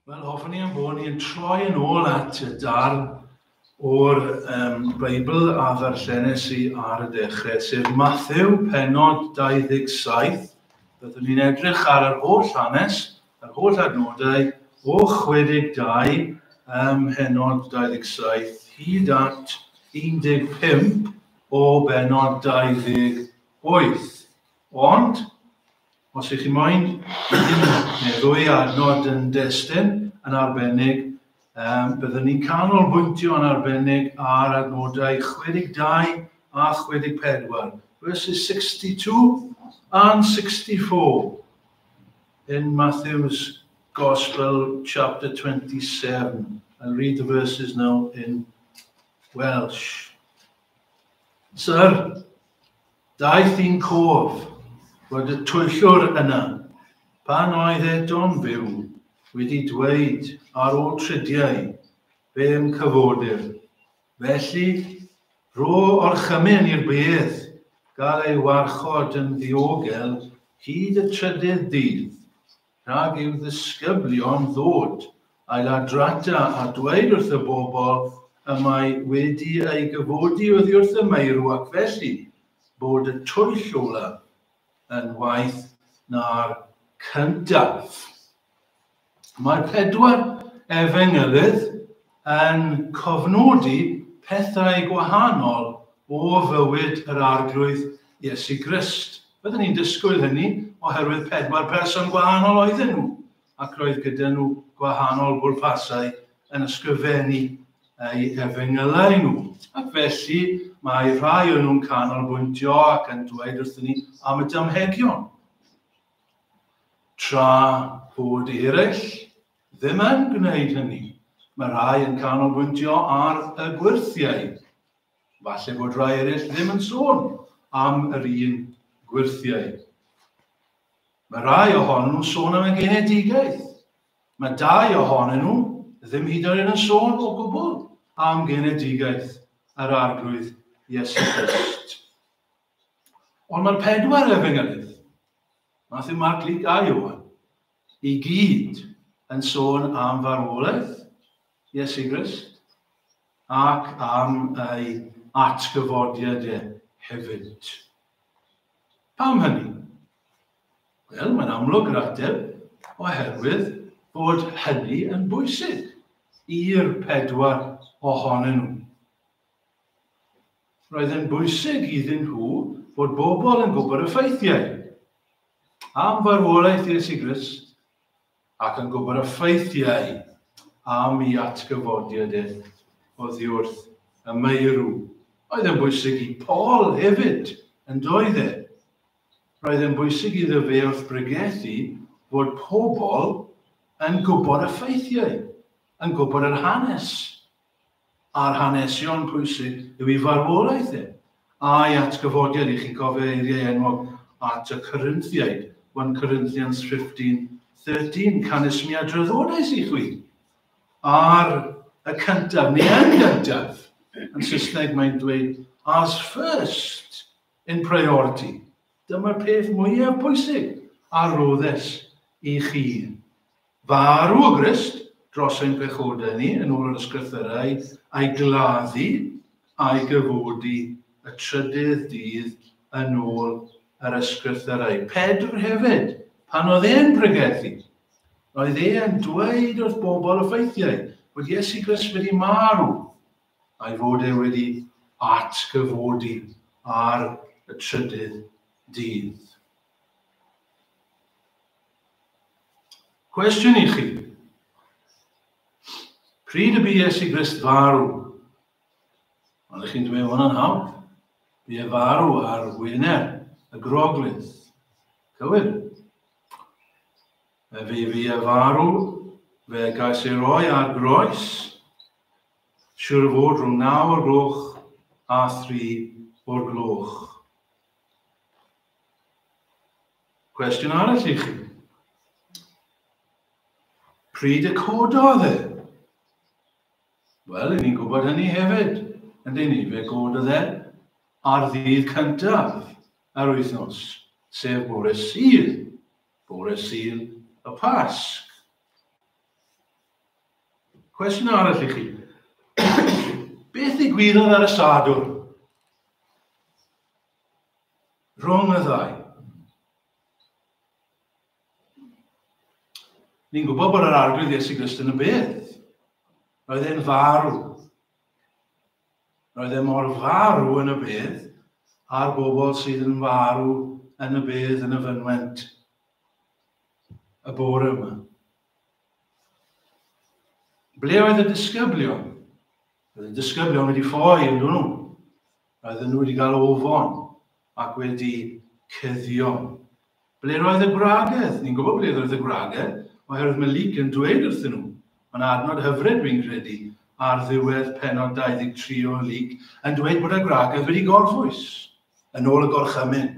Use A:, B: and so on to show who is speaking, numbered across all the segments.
A: Wel, hoffwn ni yn bod ni'n troi yn ôl at y darn o'r Beibl a ddarllenes i ar y dechrau, sef Mathew pennod 27. Byddwn ni'n edrych ar yr holl hanes, yr holl adnodau o 62 pennod 27 hyd at 15 o bennod 28. Ond, os ych chi moyn un neu ddwy adnod yn destun yn arbennig, byddwn ni'n canolbwyntio yn arbennig ar adnodau 62 a 64, verses 62 and 64 in Matthew's Gospel, chapter 27. I'll read the verses now in Welsh. Sir, daeth i'n cof fod y twyllwr yna, pan oedd eto'n fyw, wedi dweud ar ôl tridiau, fe yn cyfodir. Felly, ro orchymyn i'r bedd, gael ei warchod yn ddiogel hyd y trydydd dydd, rhag i'w ddisgyblion ddod, a'i ladrata a dweud wrth y bobl y mae wedi ei gyfodi oddi wrth y meirw, ac felly bod y twyll ola yn waith na'r cyntaf. Mae 4 efengylydd yn cofnodi pethau gwahanol o fywyd yr arglwydd Iesu Grist. Byddwn ni'n disgwyl hynny oherwydd 4 person gwahanol oedden nhw, ac roedd gyda nhw gwahanol bwrpasau yn ysgrifennu eu efengylau nhw. Ac felly mae rhai o'n nhw'n canolbwyntio ac yn dweud wrthyn ni am y damhegion. Tra bod eraill ddim yn gwneud hynny. Mae rhai yn canolbwyntio ar y gwirthiau. Falle bod rhai eraill ddim yn sôn am yr un gwirthiau. Mae rhai ohonyn nhw'n sôn am y genedigaeth. Mae 2 ohonyn nhw ddim hyd yn oed yn sôn o gwbl am genedigaeth yr arglwydd Iesu Grist. Ond mae'r 4 efengylydd, Mathew, Mark, Luke a Ioan, i gyd yn sôn am farwolaeth Iesu Grist ac am ei atgyfodiad hefyd. Pam hynny? Wel, mae'n amlwg yr ateb oherwydd bod hynny yn bwysig i'r 4 ohonyn nhw. Roedd yn bwysig iddyn nhw bod bobl yn gwybod y ffeithiau am farwolaeth Iesu Grist ac yn gwybod y ffeithiau am ei atgyfodiad oddi wrth y meirw. Roedd yn bwysig i Paul hefyd yn doedd e. Roedd yn bwysig iddo fe wrth bregethu bod pobl yn gwybod y ffeithiau, yn gwybod yr hanes. A'r hanesion pwysig yw ei farwolaeth a'i atgyfodiad. I chi'n cofio eiriau enwog at y Corinthiaid, 1 Corinthians 15:13, canismiad draddodais i chwi. Ar y cyntaf, neu yn gyntaf, yn Saesneg mae'n dweud, as first in priority. Dyma'r peth mwyaf pwysig a roddes i chi. Farw o Grist dros ein pechodau ni yn ôl yr ysgrythurau, a'i gladdu a'i gyfodi y trydydd dydd yn ôl yr ysgrythurau. 4 hefyd, pan oedd e'n pregethu, roedd e'n dweud wrth bobl y ffeithiau bod Iesu Grist wedi marw a'i fod e wedi atgyfodi ar y trydydd dydd. Cwestiwn i chi. Pryd y bu Iesu Grist farw? Ond ych chi'n dweud hwnna'n hawdd. Bu e farw ar Wener, y Groglith. Cywir. Fe fu e farw, fe gais ei roi ar groes, siŵr o fod rhwng 9 o'r gloch a 3 o'r gloch. Cwestiwn arall i chi. Pryd y cododd e? Wel, ni'n gwybod hynny hefyd. Yndyn ni, fe gododd e ar ddydd cyntaf yr wythnos, sef bore Sul y Pasg. Cwestiwn arall i chi. Beth ddigwyddodd ar y Sadwrn? Rhwng y ddau. Ni'n gwybod bod yr arglwydd Iesu Grist yn y beth. Roedd e'n farw. Roedd e mor farw yn y bedd a'r bobl sydd yn farw yn y bedd yn y fynwent y bore yma. Ble oedd y disgyblion? Oedd y disgyblion wedi ffoi, ynddo nhw. Roedden nhw wedi cael ofon ac wedi cuddio. Ble roedd y gwragedd? Ni'n gwybod ble roedd y gwragedd, oherwydd mae Luc yn dweud wrthyn nhw. Mae'n adnod hyfryd dwi'n credu ar ddiwedd pennod 23 o Luc yn dweud bod y gwragedd wedi gorffwys yn ôl y gorchymyn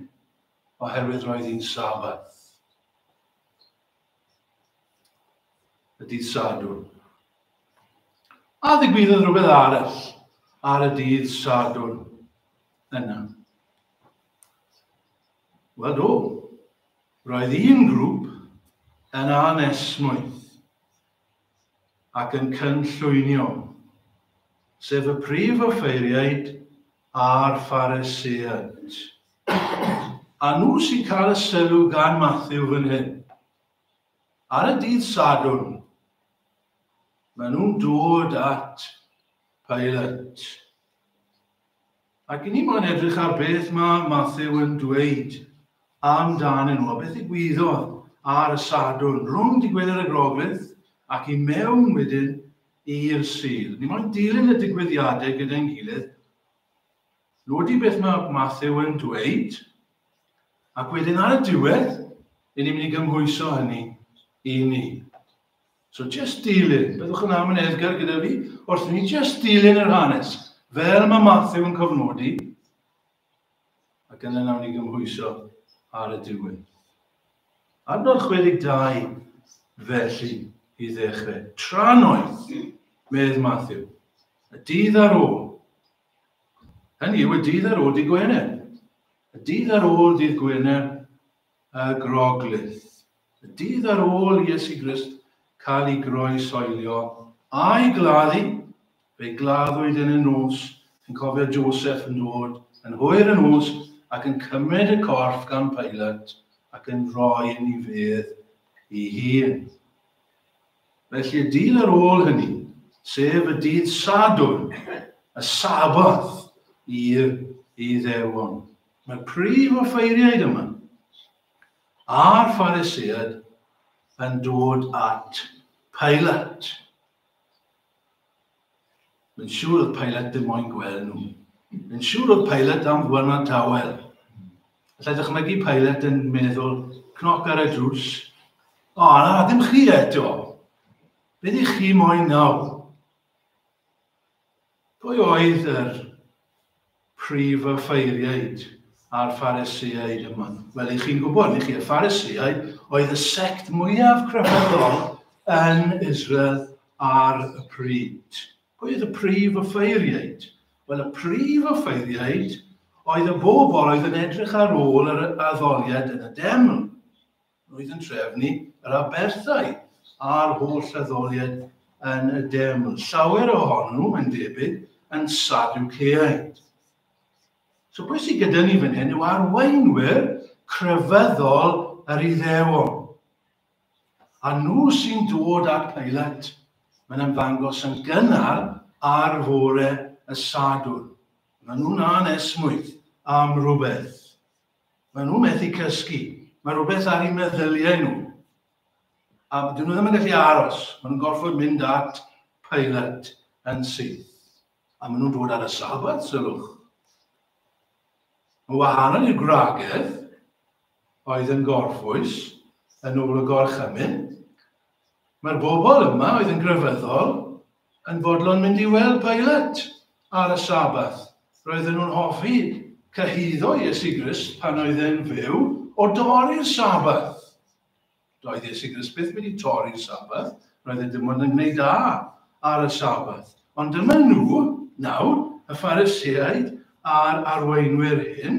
A: oherwydd roedd hi'n Sabath. Y dydd Sadwrn. A ddigwyddodd rhywbeth arall ar y dydd Sadwrn yna. Wel do, roedd un grŵp yn anesmwydd ac yn cynllwynio, sef y prif offeiriaid a'r Pharisëaid. A nhw sy'n cael y sylw gan Matthew fan hyn. Ar y dydd Sadwrn, maen nhw'n dod at Pilate. Ac i ni moyn edrych ar beth mae Matthew yn dweud amdanyn nhw, a beth ddigwyddodd ar y Sadwrn rhwng digwyddiad y Groglith ac i mewn wedyn i'r Sul. Ni moyn dilyn y digwyddiadau gyda'n gilydd. Nodi beth mae Matthew yn dweud, ac wedyn ar y diwedd, ni'n mynd i gymhwyso hynny i ni. So just dilyn, byddwch yn am yn edgar gyda fi, wrth ni just dilyn yr hanes, fel mae Matthew yn cofnodi, ac yna nawn ni gymhwyso ar y diwedd. Adnod 62 felly i ddechrau. Tranoedd, medd Matthew, y dydd ar ôl. Hynny yw y dydd ar ôl dydd Gwener. Y dydd ar ôl dydd Gwener y Groglith. Y dydd ar ôl Iesu Grist cael ei groesoelio a'i gladdu, fe gladdwyd yn y nos, yn cofio Joseph yn dod, yn hwyr y nos, ac yn cymryd y corff gan Pilate, ac yn rhoi yn ei fedd ei hun. Felly y dydd ar ôl hynny, sef y dydd Sadwrn, y Sabath i'r Iddewon. Mae'r prif offeiriaid yma a'r Pharisëaid yn dod at Pilate. Mae'n siŵr oedd Pilate dim moyn gweld nhw. Mae'n siŵr oedd Pilate am ddwrnod tawel. Allai ddechmygu Pilate yn meddwl, cnoc ar y drws, o na, dim chi eto. Beth i chi moyn nawr? Pwy oedd yr prif offeiriaid a'r Pharisëaid yma? Wel, chi'n gwybod, chi, y Pharisëaid oedd y sect mwyaf crefyddol yn Israel ar y pryd. Pwy oedd y prif offeiriaid? Wel, y prif offeiriaid oedd y bobl oedd yn edrych ar ôl yr addoliad yn y deml. Oedd yn trefnu yr aberthau a'r holl addoliad yn y deml. Llawer ohonyn nhw, yn debyg, yn Sadwceaid. So pwy sydd gyda ni fan hyn yw arweinwyr crefyddol yr Iddewon. A nhw sy'n dod at Pilate, mae'n ymddangos yn gynnar ar fore y Sadwrn. Mae nhw'n anesmwydd am rhywbeth. Mae nhw'n methu cysgu. Mae rhywbeth ar eu meddyliau nhw. A dyn nhw ddim yn gallu aros. Mae nhw'n gorfod mynd at Pilate yn syth. A maen nhw'n dod ar y Sabath, sylwch. Yn wahanol i'r gwragedd oedd yn gorffwys yn ôl y gorchymyn. Mae'r bobl yma oedd yn grefyddol yn fodlon mynd i weld Pilate ar y Sabath. Roedden nhw'n hoffi cyhuddo Iesu Grist pan oedd e'n fyw o dorri'r Sabath. Doedd Iesu Grist byth wedi torri'r Sabath, roedd e dim ond yn gwneud da ar y Sabath. Ond dyma nhw, nawr, y Pharisëaid a'r arweinwyr hyn,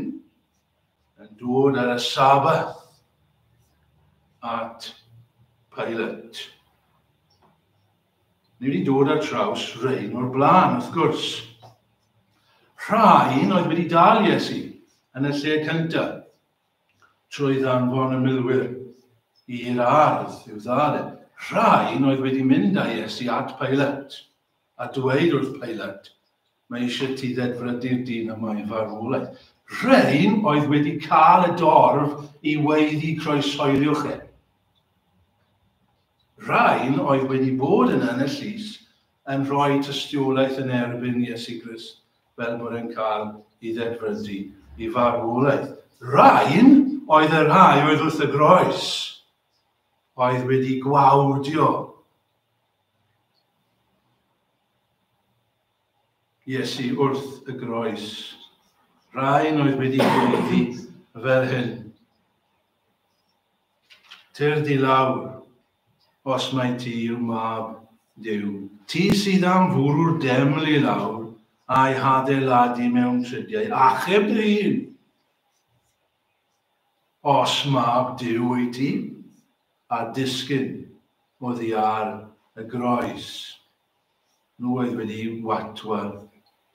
A: yn dod ar y Sabath at Pilate. ni wedi dod ar traws rhain o'r blaen, wrth gwrs. Rhain oedd wedi dal Iesu yn y lle cyntaf, trwy ddanfon y milwyr i'r ardd i'w ddal. Rhain oedd wedi mynd â Iesu at Pilate, a dweud wrth Pilate, mae eisiau ti ddedfrydu'r dyn yma i farwolaeth. Rhain oedd wedi cael y dorf i weiddi croeshoeliwch e. Rhain oedd wedi bod yn y llys yn rhoi tystiolaeth yn erbyn Iesu Grist fel bod e'n cael i ddedfrydu i farwolaeth. Rhain oedd y rhai oedd wrth y groes, oedd wedi gwawdio Iesu wrth y groes. Rhain oedd wedi gweiddi fel hyn. Tyr di lawr, os mai ti yw mab Duw. Ti sydd am fwrw'r deml i lawr a'i hadeiladu mewn trydiau. Achub dy hun. Os mab Duw wyt ti, a disgyn oddi ar y groes. Nhw oedd wedi watwa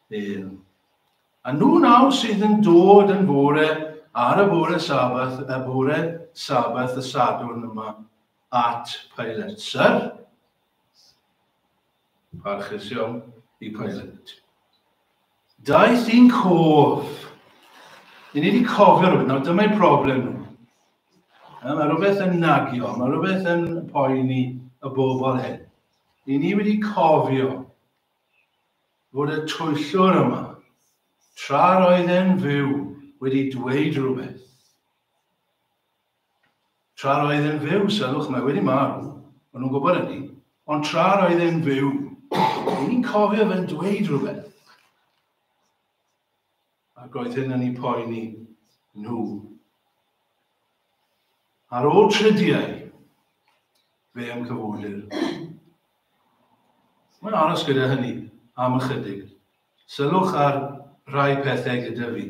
A: A nhw nawr sydd yn dod yn bore ar y bore Sabath y Sadwrn yma at Pilate. Sir, parchus iawn i Pilate. Daeth i'n cof. Ni wedi cofio rhywbeth. Nawr, dyma'i problem nhw. Mae rhywbeth yn nagio, mae rhywbeth yn poeni y bobl hyn. Ni wedi cofio fod y twyllwr yma, tra'r oedd e'n fyw, wedi dweud rhywbeth. Tra'r oedd e'n fyw, sylwch, mae wedi marw, maen nhw'n gwybod hynny, ond tra'r oedd e'n fyw, ni'n cofio fe'n dweud rhywbeth. Ac oedd hyn yn ei poeni nhw. Ar ôl trydiau, fe am cyfwlir. Mae'n aros gyda hynny am ychydig. Sylwch ar rai pethau gyda fi.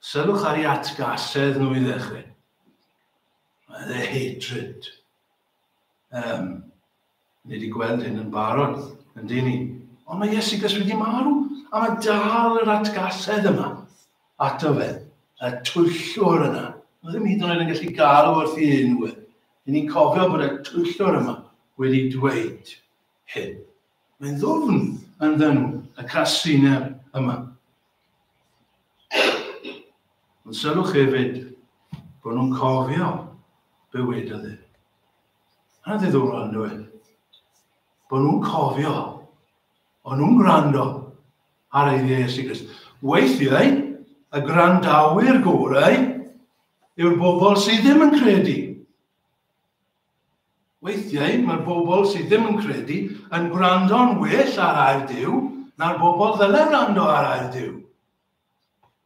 A: Sylwch ar ei atgasedd nhw i ddechrau. Mae e hatred. Ni wedi gweld hyn yn barod, yn dyn ni. Ond mae Iesu Grist wedi marw, a mae dal yr atgasedd yma ato fe, y twyllwr yna. Mae ddim hyd yn oed yn gallu galw wrth i enw. Ni'n cofio bod y twyllwr yma wedi dweud hyn. Mae'n ddwfn yn ddyn nhw, y casinau yma. Ond sylwch hefyd bod nhw'n cofio bywydodd e. Yna ddiddorol yn dweud. Bod nhw'n cofio, ond nhw'n gwrando ar ei Iesu Grist. Weithiau, y grandawyr gorau yw'r bobl sydd ddim yn credu. Weithiau, mae'r bobl sydd ddim yn credu yn gwrando'n well ar air Duw na'r bobl ddyle gwrando ar air Duw.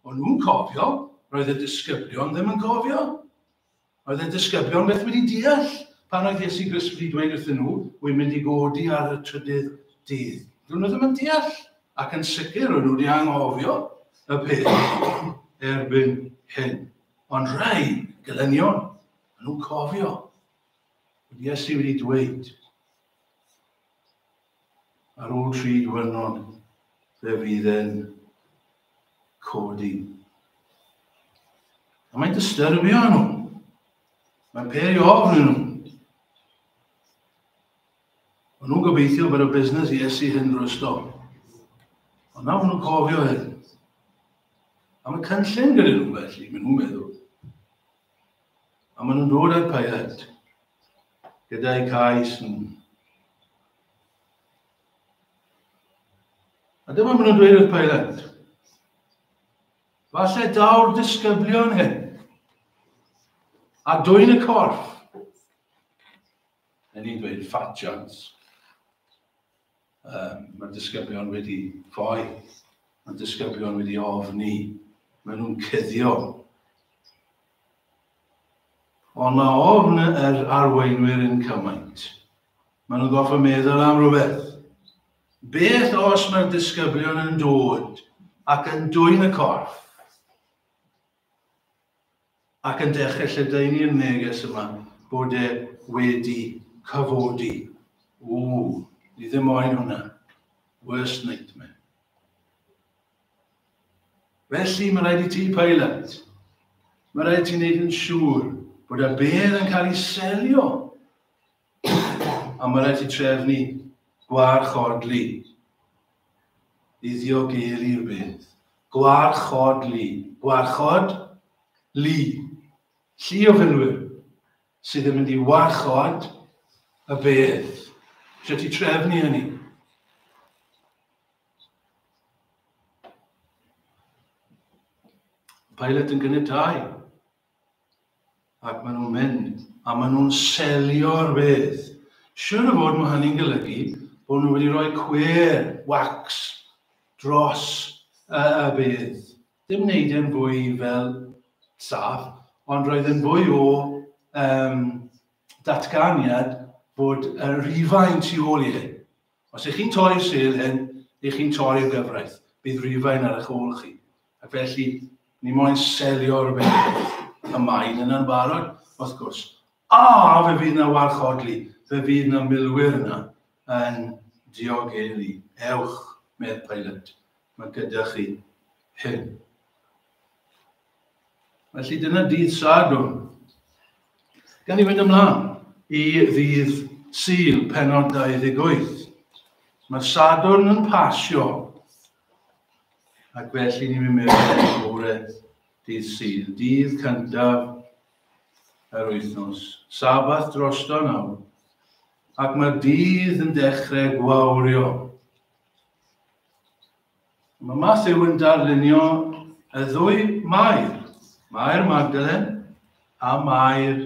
A: Ond nhw'n cofio, roedd y disgyblion ddim yn cofio. Roedd y disgyblion beth wedi deall pan oedd Iesu Grist wedi dweud wrthyn nhw, wy'n mynd i godi ar y trydydd dydd. Nhw ddim yn deall, ac yn sicr o'n nhw wedi anghofio y peth erbyn hyn. Ond rai gelynion, nhw'n cofio. Iesu wedi dweud ar ôl 3 diwrnod fe fydd e'n codi. A mae'n disturbio nhw. Mae'n peri ofn nhw. Ond nhw'n gobeithio bod y busnes Iesu hyn rwysto. Ond nawr nhw'n cofio hyn. A mae cynllun gyda nhw felly, maen nhw'n meddwl. A maen nhw'n dod ar Pilate gyda'i cais nhw. A dyma maen nhw'n dweud wrth Pilate. Falle daw'r disgyblion hyn. A dwy'n y corff. A ni'n dweud fat chance. Mae'r disgyblion wedi ffoi. Mae'r disgyblion wedi ofni. Maen nhw'n cuddio. Ond mae ofn yr arweinwyr yn cymaint. Maen nhw'n goffa meddwl am rhywbeth. Beth os mae'r disgyblion yn dod ac yn dwy'n y corff ac yn dechrau lledaenu'r neges yma bod e wedi cyfodi. Ni ddim moyn hwnna. Worst nightmare. Felly mae rhaid I ti, Pilate. Mae rhaid ti'n neud yn siŵr bod y bedd yn cael ei selio. A mae rhaid I trefnu gwarchodlu. I ddiogelu'r bedd. Gwarchodlu. Gwarchod, lu. Llu o filwyr sydd yn mynd I warchod y bedd. Eisiau ti trefnu hynny? Pilate yn gyniadau. Ac maen nhw'n mynd, a maen nhw'n selio'r bedd. Siwr o fod mae hynny'n golygu bod nhw wedi rhoi cwer, wax, dros y bedd. Dim wneud e'n fwy fel saff, ond roedd yn fwy o datganiad bod y rhifain tu ôl I hyn. Os ych chi'n torri'r sêl hyn, ych chi'n torri'r gyfraith. Bydd rhifain ar eich ôl chi. Ac felly, ni moyn selio'r bedd y maen yna'n barod, wrth gwrs. Fe fydd yna warchodlu, fe fydd yna milwyr yna yn diogelu. Ewch, medd Pilate, mae gyda chi hyn. Felly dyna dydd Sadwrn. Gan I fynd ymlaen I ddydd Sul, pennod 28. Mae Sadwrn yn pasio. Ac felly ni'n mynd mewn bore dydd Sul. Dydd cyntaf yr wythnos. Sabath drosto nawr. Ac mae dydd yn dechrau gwawrio. Mae Matthew yn darlunio y ddwy Mair. Mair Magdalen a Mair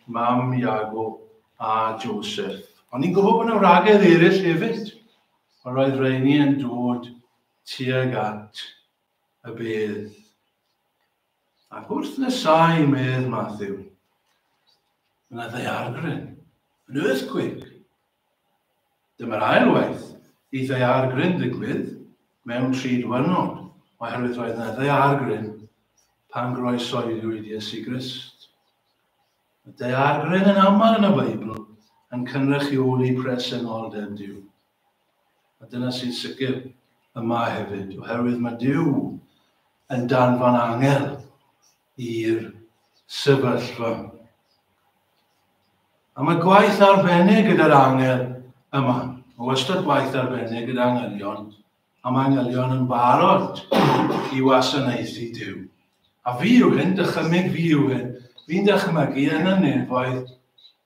A: Mam Iago a Joseph. Ond ni'n gwybod bod yna wragedd eraill hefyd. Ond roedd rheini yn dod tuag at y bedd. Ac wrth nesau medd Matthew, yna ddeiargryn, an earthquake. Dyma'r ail waith I ddeiargryn digwydd mewn 3 diwrnod, oherwydd roedd yna ddeiargryn pan groesoediwyd Iesu Grist. Y ddeiargryn yn aml yn y Beibl yn cynrychioli presenoldeb Duw. A dyna sy'n sicr yma hefyd, oherwydd mae Duw yn danfon angel i'r sefyllfa. A mae gwaith arbennig gyda'r angel yma. Mae wastad gwaith arbennig gyda angelion, a mae angelion yn barod I wasanaethu Duw. A fi yw hyn, dychymyg fi yw hyn, fi'n dychymygu yn y nefoedd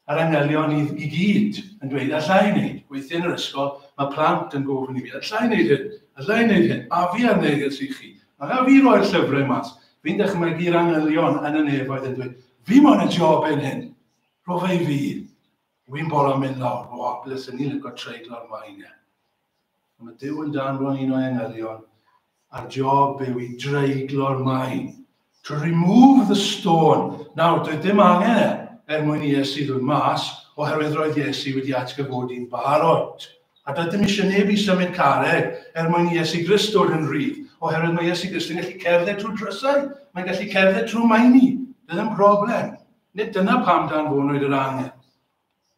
A: yr angelion I gyd yn dweud, allai wneud. Weithio yn yr ysgol, mae plant yn gofyn I fi, allai wneud hyn, allai wneud hyn, a fi ar neges I chi. Ac a fi roi'r llyfrau mas, fi'n dychymygu'r angelion yn y nefoedd yn dweud, fi mo'n y job yn hyn, ro fe I fi. Wy'n bolo mynd lawr, blys yn ni'n lygo treiglo'r maen. Mae Duw yn danfon un o'i angelion, a'r job yw I dreiglo'r maen. To remove the stone. Nawr, doedd dim angen mwyn I Iesu ddod mas, oherwydd roedd Iesu wedi atgyfodi'n barod. A doedd dim eisiau neb I symud carreg mwyn I Iesu Grist dod yn rhydd, oherwydd mae Iesu Grist yn gallu cerdded trwy drysau, mae'n gallu cerdded trwy maeni. Dyna'n broblem. Nid dyna pam danfonwyd yr angel.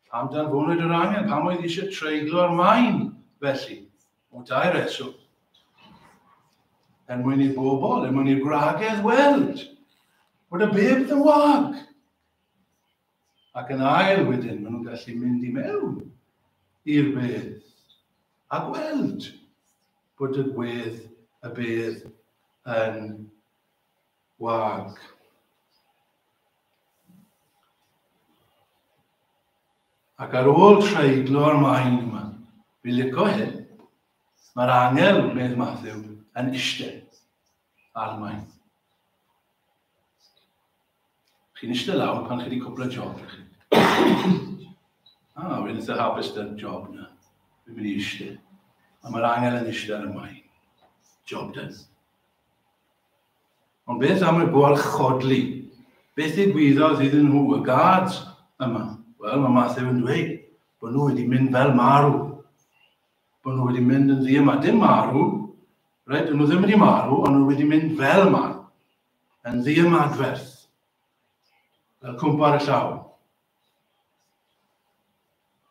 A: Pam danfonwyd yr angel, pam oedd eisiau treiglo'r maen, felly, o 2 reswm. Mwyn i'r bobl, mwyn i'r gwragedd weld, bod y bedd yn wag. Ac yn ail wedyn, maen nhw'n gallu mynd I mewn i'r bedd, a gweld bod y bedd yn wag. Ac ar ôl treiglo'r maen yma, fi licio hyn, mae'r angel, medd Matthew, yn eistedd ar maen. Chi'n eistedd lawr pan chi wedi cwpl o job chi. Wy'n eitha hapus da'r job yna. Fi'n mynd I eistedd. A mae'r angel yn eistedd ar y maen. Job done. Ond beth am y gwarchodlu? Beth ddigwyddodd iddyn nhw, y gads yma? Wel, mae Matthew yn dweud bod nhw wedi mynd fel marw. Bod nhw wedi mynd yn ddi yma. Dim marw. Reit, nhw ddim wedi marw, ond nhw wedi mynd fel marw. Yn ddi ymadferth. Fel cwmp ar y llaw.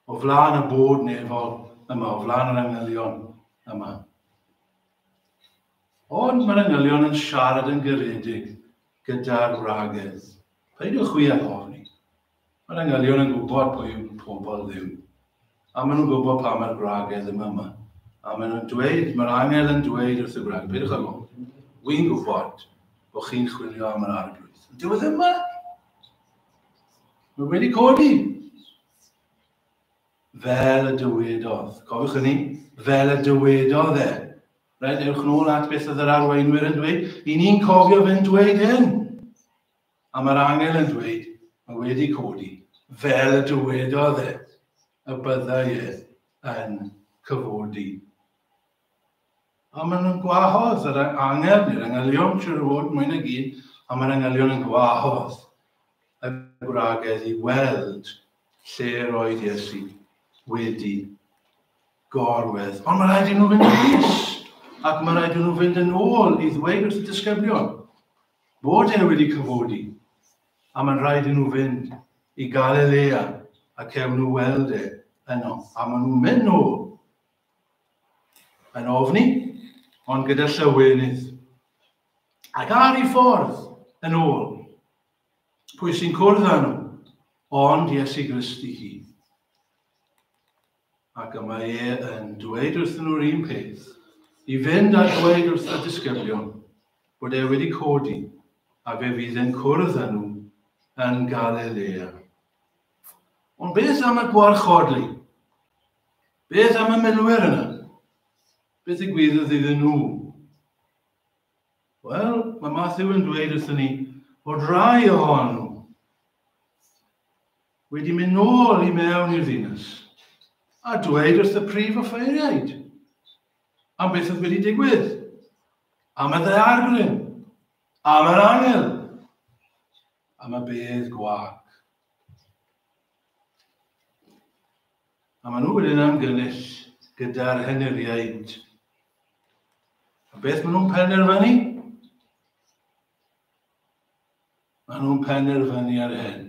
A: o flaen y bod nefol yma, o flaen yr anghelion yma. Ond mae'r anghelion yn siarad yn garedig gyda'r wragedd. Peidiwch wi a ofni. Mae'r anghelion yn gwybod pwy yw pobl Dduw. A maen nhw'n gwybod pa mae'r gwragedd yma. A maen nhw'n dweud, mae'r angel yn dweud wrth y gwragedd, peidiwch ag ofni. Wy'n gwybod bod chi'n chwilio am yr arglwydd. Dyw e ddim yma. Mae wedi codi. Fel y dywedodd. Cofiwch hynny? Fel y dywedodd e. Rhaid, ewch nôl at beth oedd yr arweinwyr yn dweud. I ni'n cofio fe'n dweud hyn. A mae'r angel yn dweud, mae wedi codi. Fel y dywedodd e. Y byddai e yn cyfodi. A maen nhw'n gwahodd yr angel neu'r anghelion siwr o fod mwyn y gyd, a mae'r anghelion yn gwahodd y gwragedd i weld lle roedd Iesu wedi gorwedd. Ond mae rhaid i nhw fynd yn ys, ac mae rhaid i nhw fynd yn ôl i ddweud wrth y disgyblion bod e wedi cyfodi. A mae'n rhaid i nhw fynd i Galilea ac ewn nhw weld e yno. A maen nhw'n mynd nôl yn ofni, ond gyda llywynydd. Ac ar ei ffordd yn ôl, pwy sy'n cwrdd â nhw, ond Iesu Grist ei hun. Ac yma e yn dweud wrth nhw'r un peth, i fynd a dweud wrth y disgyblion bod e wedi codi, a fe fydd yn cwrdd â nhw yn Galilea. Ond beth am y gwarchodlu? Beth am y milwyr yna? Beth ddigwyddodd iddyn nhw? Wel, mae Matthew yn dweud wrthyn ni bod rai ohonyn nhw wedi mynd nôl i mewn i'r ddinas a dweud wrth y prif offeiriaid am beth oedd wedi digwydd, am y ddaeargryn, am yr angel, am y bedd gwag. A maen nhw wedyn am gynnill gyda'r henuriaid. A beth maen nhw'n penderfynu? Maen nhw'n penderfynu ar hyn.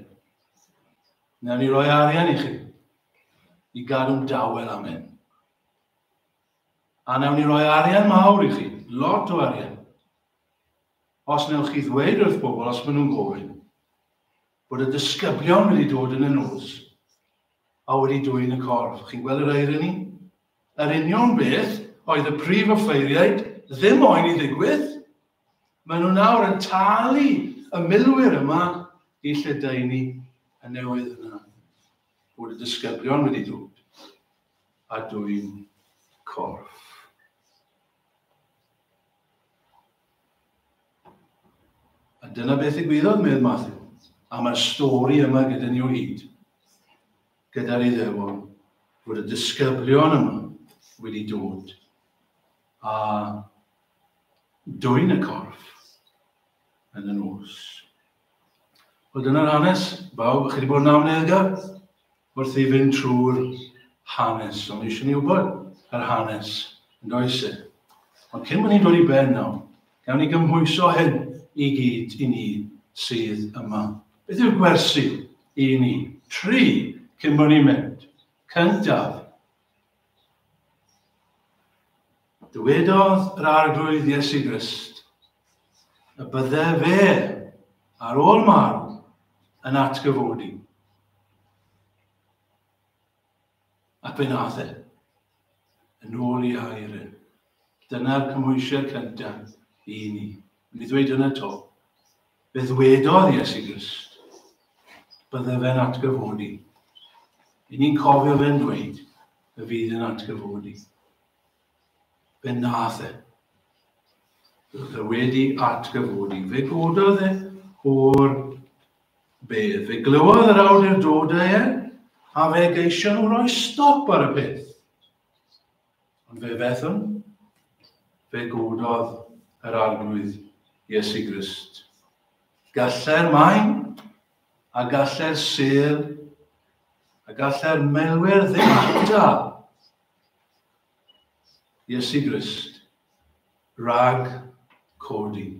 A: Nawn ni roi arian i chi i gadw'n dawel am hyn. A nawn ni roi arian mawr i chi, lot o arian. Os newch chi ddweud wrth bobl, os maen nhw'n gofyn, bod y disgyblion wedi dod yn y nos a wedi dwyn y corff. Chi'n gweld yr eir ni? Yr union beth oedd y prif offeiriaid ddim moyn i ddigwydd. Maen nhw nawr yn talu y milwyr yma i lledaenu y newydd yna. Bod y disgyblion wedi dod a dwyn corff. A dyna beth ddigwyddodd, medde Matthew. A mae'r stori yma gyda ni o hyd. Gyda'r Iddewon, bod y disgyblion yma wedi dod a dwyn y corff yn y nos. Wel, dyna'r hanes. Bawb, chi wedi bod yn amneddgar wrth i fynd trwy'r hanes. Ond eisiau ni wybod yr hanes yn does e. Ond cyn bod ni'n dod i ben nawr, gawn ni gymhwyso hyn i gyd i ni sydd yma. Beth yw'r gwersi i ni? 3 cyn bod ni'n mynd. Cyntaf, dywedodd yr arglwydd Iesu Grist y bydde fe ar ôl marw yn atgyfodi. Ac fe nath e yn ôl i airyn. Dyna'r cymwysiad cyntaf i ni. Ni ddweud yna to. Fe ddwedodd Iesu Grist bydde fe'n atgyfodi. I ni'n cofio fe'n dweud y fydd yn atgyfodi. Fe nath e. Fe wedi atgyfodi. Fe gododd e o'r bedd. Fe glywodd yr awdurdodau e, a fe geisio nhw roi stop ar y peth. Ond fe fethon, fe gododd yr arglwydd Iesu Grist. Gallai'r maen, a gallai'r sêl, a gallai'r melwyr ddim atal Iesu Grist rag codi.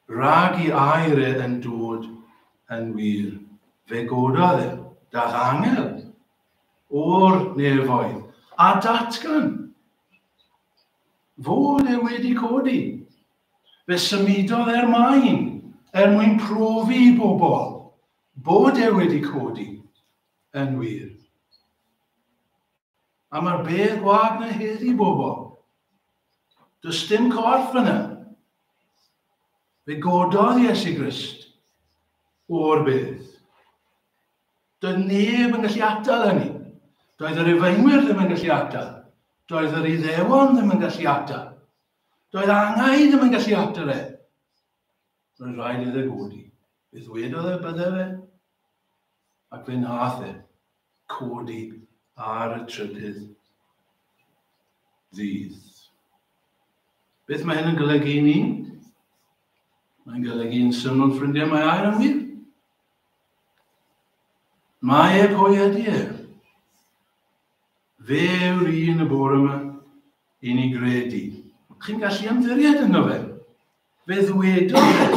A: Rag i air e yn dod yn wir. Fe gododd e, dath angel o'r nefoedd a datgan fod wedi codi. Fe symudodd maen mwyn profi I bobl bod wedi codi yn wir. A mae'r bedd gwag na heddi bobl. Does dim corff yna. Fe gododd Iesu Grist o'r bedd. Doedd neb yn gallu atal hynny. Doedd yr Rufeinwyr ddim yn gallu atal. Doedd yr Iddewon ddim yn gallu atal. Doedd angau ddim yn gallu atal e. Roedd rhaid iddo godi. Fe ddwedodd bydde fe. Ac fe nath e codi ar y trydydd ddydd. Beth mae hyn yn golygu I ni? Mae'n golygu yn syml ffrindiau mae air yn wir. Mae pwy ydy e? Fe yw'r un y bore yma I ni gredu. Chi'n gallu ymddiried yno fe? Fe ddwedodd e.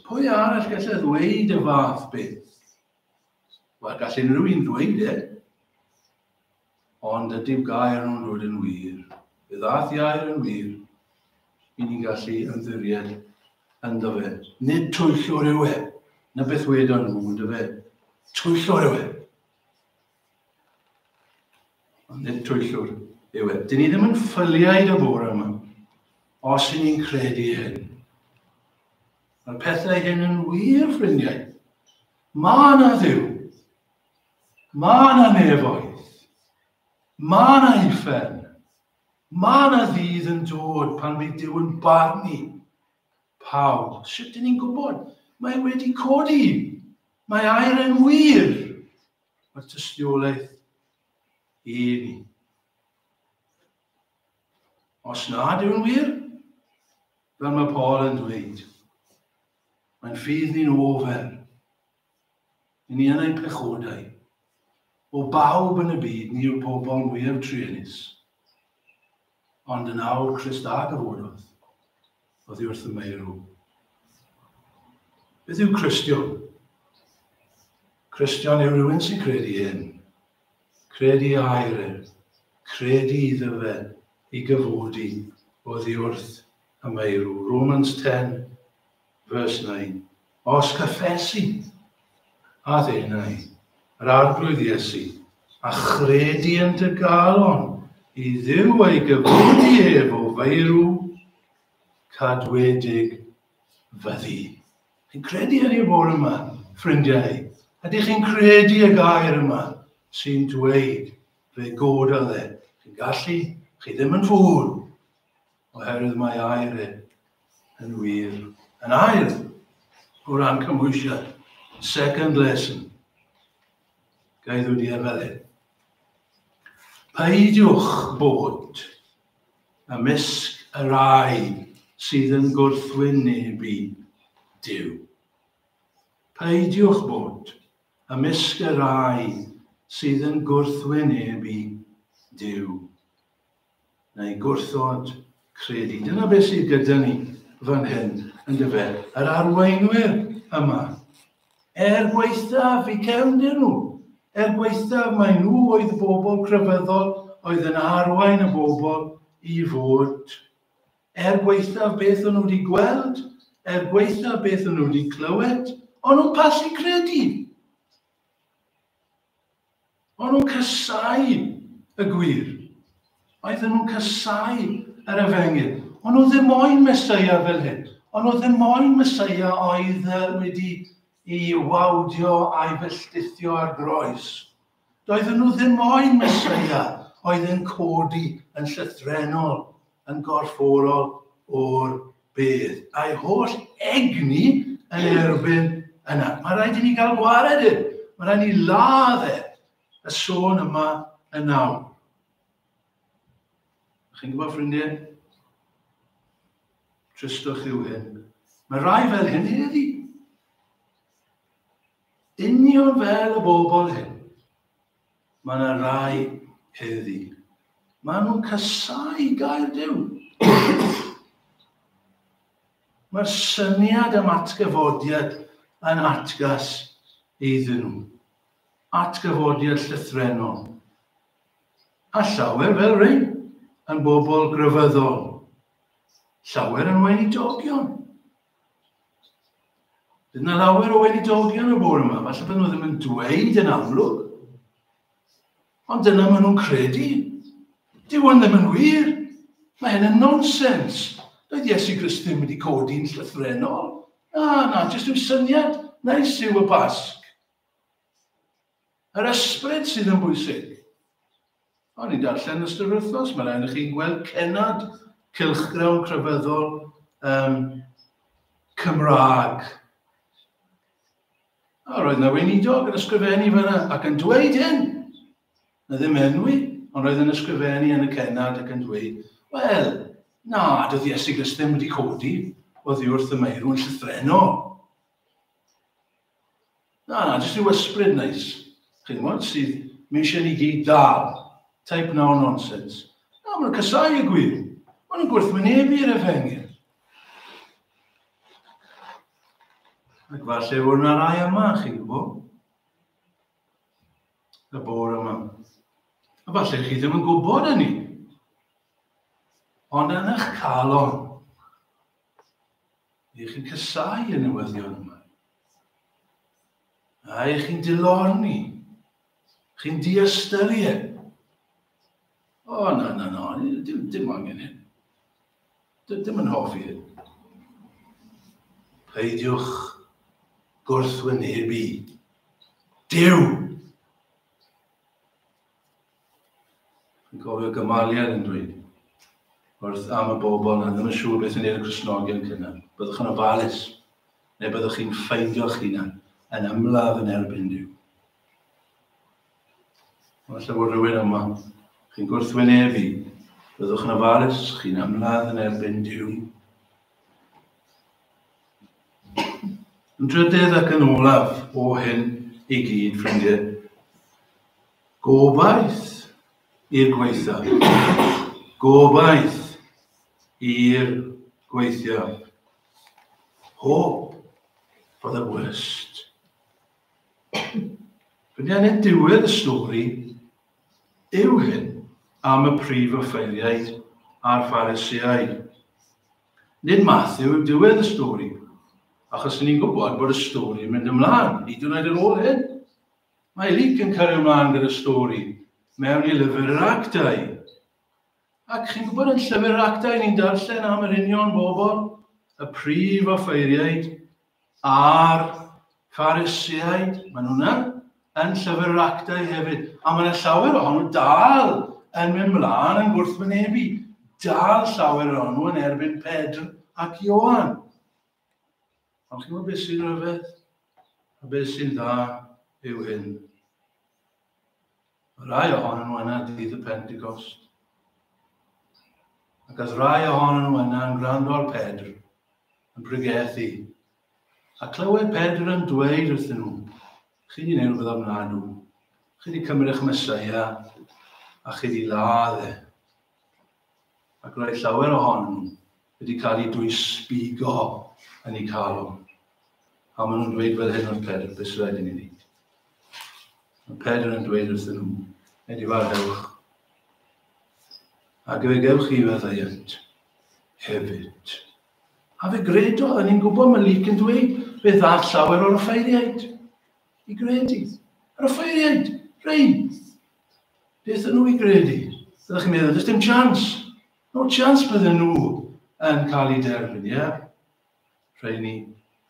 A: Pwy arall gallai ddweud y fath beth? Wel, gall unrhyw un ddweud e. Ond ydy'r gair nhw'n dod yn wir. Fe ddath iair yn wir. I ni'n gallu ymddiried ynddo fe. Nid twyllwr yw e. Na beth wedon nhw, ynddo fe. Twyllwr yw e. Ond nid twyllwr yw e. Dyn ni ddim yn ffyliaid y bore yma. Os I ni'n credu hyn. Mae'r pethau hyn yn wir, ffrindiau. Mae na Dduw. Mae na nefoedd. Mae na uffen. Mae na ddydd yn dod pan bydd Duw yn barnu pawb. Sut dyn ni'n gwybod? Mae wedi codi. Mae air yn wir. Mae'r tystiolaeth I ni. Os nad yw'n wir, fel mae Paul yn dweud, mae'n ffydd ni'n ofer. I ni yn ein pechodau. O bawb yn y byd, ni yw'r pobl mwyaf truenus. Ond yn awr Christ a gyfododd, oedd I wrth y meirw. Beth yw Cristion? Cristion yw rhywun sy'n credu hyn. Credu air, credu iddo fe I gyfodi oedd I wrth y meirw. Romans 10, verse 9. Os cyffesu a ddenau yr arglwydd Iesu a chredu yn dy galon I Dduw ei gyfodi efo feirw cadwedig fyddi. Chi'n credu yn i'r bore yma, ffrindiau? Ydych chi'n credu y gair yma sy'n dweud fe gododd e? Chi'n gallu, chi ddim yn ffŵl, oherwydd mae air e yn wir. Yn air, o ran cymwysiad, second lesson, gaeth wedi efelu. Peidiwch bod ymysg y rai sydd yn gwrthwynebu Duw. Peidiwch bod ymysg y rai sydd yn gwrthwynebu Duw. Neu gwrthod credu. Dyna beth sydd gyda ni fan hyn yn dyfe. Yr arweinwyr yma. Gweithaf I cefndir nhw. Gweithaf mae nhw oedd bobl crefyddol oedd yn arwain y bobl I fod. Gweithaf beth o'n nhw wedi gweld. Gweithaf beth o'n nhw wedi clywed. O'n nhw'n pasu credu. O'n nhw'n casau y gwir. Oedden nhw'n casau yr efengyl. O'n nhw ddim moyn Mesoea fel hyn. O'n nhw ddim moyn Mesoea oedd wedi I wawdio a'i felltithio ar groes. Doedden nhw ddim moyn Mesoea oedd yn codi yn llythrenol, yn gorfforol o'r bedd. A'i holl egni yn erbyn yna. Mae rhaid I ni gael gwared hyn. Mae rhaid I ni ladd y sôn yma yn nawr. Chi'n gwybod, ffrindiau? Tristwch yw hyn. Mae rai fel hyn heddi. Union fel y bobl hyn. Mae yna rai heddi. Mae nhw'n casau gair Duw. Mae'r syniad am atgyfodiad yn atgas iddyn nhw. Atgyfodiad llythrenol. A llawer fel rhain yn bobl grefyddol. Llawer yn weinidogion. Bydd yna lawer o weinidogion y bore yma. Falle bydd nhw ddim yn dweud yn amlwg. Ond dyna maen nhw'n credu. Dyw hwn ddim yn wir. Mae hyn yn nonsens. Doedd Iesu Grist ddim wedi codi'n llythrenol. Na, jyst yw syniad neis yw y Pasg. Yr ysbryd sydd yn bwysig. O'n i'n darllen ystod yr wythnos, mae rhaid i chi gweld cenad cylchgrawn crefyddol Cymraeg. A roedd yna weinidog yn ysgrifennu fyna ac yn dweud hyn. Na ddim enwi, ond roedd yn ysgrifennu yn y cenad ac yn dweud, wel, na, doedd Iesu Grist ddim wedi codi, oddi wrth y meirw'n llythrenol. Na, jyst yw ysbryd neis. Chi'n gwybod, sydd mi eisiau ni gyd dal. Type now nonsense. Na, maen nhw'n casau y gwir. Maen nhw'n gwrthwynebu'r Efengyl. Ac falle fod yna rai yma, chi'n gwybod? Y bore yma. A falle chi ddim yn gwybod hynny. Ond yn eich calon, i chi'n casau y newyddion yma. A i chi'n dilorni. Chi'n diastyried. O, na, dim angen hyn. Dim yn hoffi hyn. Peidiwch gwrthwynebu. Duw! Fi'n cofio Gamaliel yn dweud, wrth am y bobl na ddim yn siŵr beth yn ei Gristnogion cynnar. Byddwch yn ofalus, neu byddwch chi'n ffeindio'ch hunan yn ymladd yn erbyn Duw. Falle bod rhywun yma, chi'n gwrthwynebu, byddwch yn ofalus, chi'n ymladd yn erbyn Duw. Yn drydydd ac yn olaf o hyn i gyd, ffrindiau, gobaith i'r gweithio. Gobaith i'r gweithio. Hope for the worst. Ffrindiau, yn diwedd y stori, yw hyn am y prif offeiriaid a'r Pharisiaid. Nid Matthew yw diwedd y stori, achos ni'n gwybod bod y stori yn mynd ymlaen, hyd yn oed ar ôl hyn. Mae Luc yn cario ymlaen gyda'r stori mewn i lyfr yr Actau. Ac chi'n gwybod yn llyfr yr Actau ni'n darllen am yr union bobl, y prif offeiriaid a'r Pharisiaid. Maen nhw'na yn llyfr yr Actau hefyd. A mae yna llawer ohonyn nhw dal yn mynd mlaen yn gwrthwynebu. Dal llawer ohonyn nhw yn erbyn Pedr ac Ioan. Ond chi'n gwybod beth sy'n rhyfedd? A beth sy'n dda yw hyn. Rai ohonyn nhw yna dydd y Pentecost. Ac as rai ohonyn nhw yna yn gwrando ar Pedr, yn brygethu. A clywed Pedr yn dweud wrthyn nhw, chi wedi gwneud rhywbeth amdano nhw. Chi wedi cymryd eich Meseia a chi wedi ladd e. Ac roedd llawer ohonyn nhw wedi cael ei dwysbigo yn ei calon. A maen nhw'n dweud fel hyn o'r Pedr, beth sy'n rhaid i ni wneud. Mae Pedr yn dweud wrthyn nhw, nid i farhewch. A gewch chi feddaiant hefyd. A fe gredodd, a ni'n gwybod mae Luc yn dweud, fe ddath llawer o'r offeiriaid. I gredu. Yr offeiriaid, rhain. Beth yn nhw i gredu? Byddwch chi'n meddwl, does dim chance. No chance bydden nhw yn cael ei derbyn, ie? Rhain ni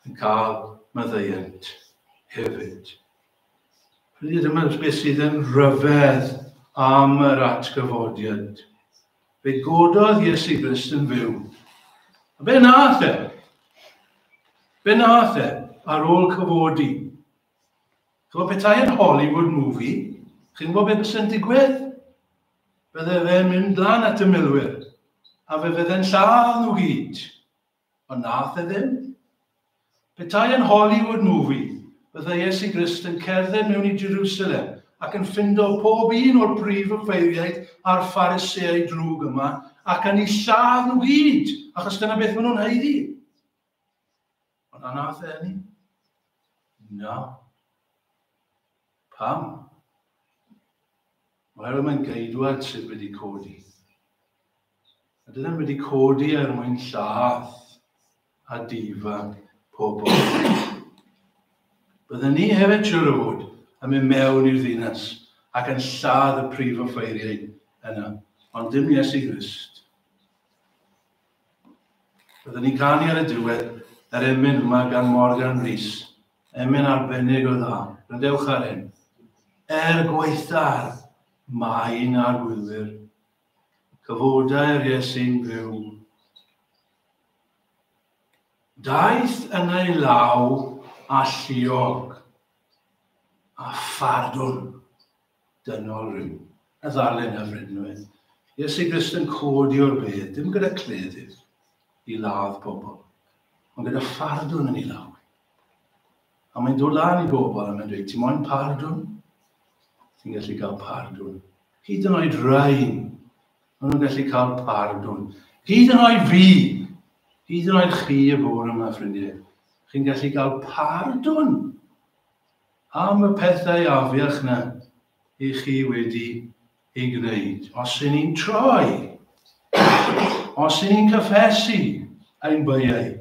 A: yn cael maddeuant hefyd. Rydyn dyma beth sydd yn rhyfedd am yr atgyfodiad. Fe gododd Iesu Grist yn fyw. A be nath e? Be nath e ar ôl cyfodi? Ch'mo' petai yn Hollywood movie, chi'n gwybod beth sy'n digwydd? Bydde fe'n mynd lan at y milwyr, a fe fydde'n lladd nhw gyd. Ond nath e ddim. Petai yn Hollywood movie, bydde Iesu Grist yn cerdded mewn i Jerusalem ac yn ffindo pob un o'r prif offeiriaid a'r Pharisiaid drwg yma ac yn ei lladd nhw gyd, achos dyna beth maen nhw'n heiddi. Ond na nath e hynny? Na. Pam? Wel, mae'n geidwad sydd wedi codi. A dydyn wedi codi mwyn lladd a difa pobl. Byddwn ni hefyd siwr o fod yn mynd mewn i'r ddinas ac yn lladd y prif offeiriau yna, ond dim Iesu Grist. Byddwn ni'n canu ar y diwedd yr emyn yma gan Morgan Rhys, emyn arbennig o dda. Rydewch ar hyn. Gweithar, maen a'r gwywyr, cyfodau'r Iesu'n byw. Daeth yn ei law a lluog, a phardwn dynol rhyw. A ddarlun hyfryd nhw. Iesu Grist yn codi o'r bedd, dim gyda cleddyf i ladd pobl, ond gyda phardwn yn ei law. A mae'n dod lan i bobl a mae'n dweud, ti'n moyn pardwn? Ti'n gallu cael pardwn. Hyd yn oed rhain, maen nhw'n gallu cael pardwn. Hyd yn oed fi, hyd yn oed chi y bore yma, ffrindiau, chi'n gallu cael pardwn am y pethau afiach na i chi wedi ei gwneud. Os y'n ni'n troi, os y'n ni'n cyffesu ein byau,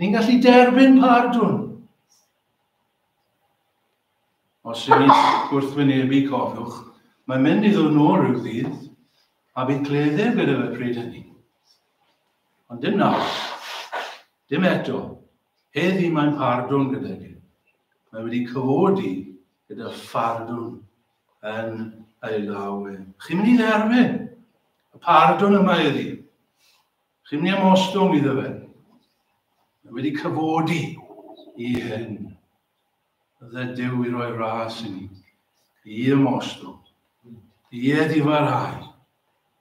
A: ni'n gallu derbyn pardwn. Os y'n ni'n gwrthwynebu, cofiwch, mae'n mynd i ddod nôl rhyw ddydd, a bydd cleddyf gyda fe pryd hynny. Ond dim nawr, dim eto, heddi mae'n pardwn gyda chi. Mae wedi cyfodi gyda phardwn yn ei law. Chi'n mynd i dderbyn y pardwn yma iddi. Chi'n mynd i ymostwng iddo fe. Mae wedi cyfodi i hyn. Bydde Duw i roi ras i ni, i ymostwng, i eddifarhau,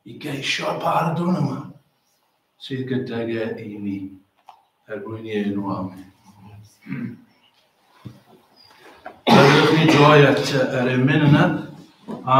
A: i geisio'r pardwn yma sydd gydag i ni, mwyn i enw amen. Byddwch ni droi at yr emyn yna, a